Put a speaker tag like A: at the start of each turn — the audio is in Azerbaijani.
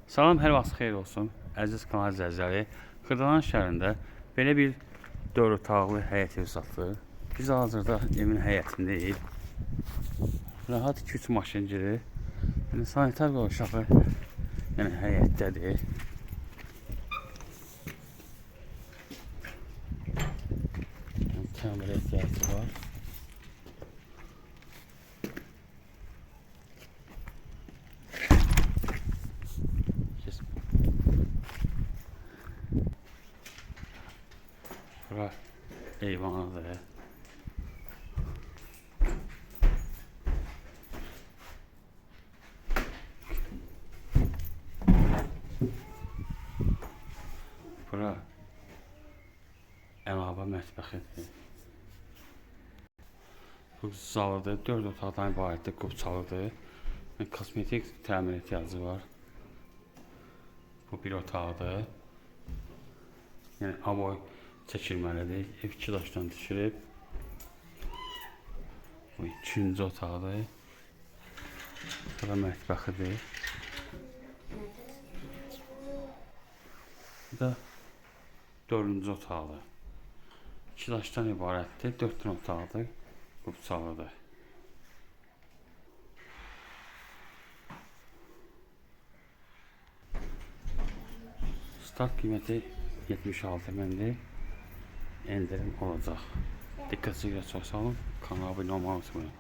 A: Salam, hər vaxt xeyir olsun. Əziz kanal izləyiciləri, Xırdalan şəhərində belə bir 4 otaqlı həyət evi satılır. Biz hazırda evin həyətindəyik. Rahat 2-3 maşın girir. Yəni sanitar qovşağı həyətdədir. Təmirə ehtiyacı var. Bura eyvanıdır. Bura əlavə mətbəxidir. Bu zalıdır, 4 otaqdan ibarətdir, qubçalıdır. Kosmetik təmir ehtiyacı var. Bu bir otaqdır. Yəni avoy çəkilməlidir. Ev 2 daşdan düşürüb. Bu 2-ci otaqdır. Bura mətbəxidir. Bu da 4-cü otaqdır. 2 daşdan ibarətdir. 4 dənə otaqdır. Qubçalıdır. Start qiyməti 76 mindir. Endirim olacaq. Diqqətinizə çox sağ olun. Kanala abunə olmayı unutmayın.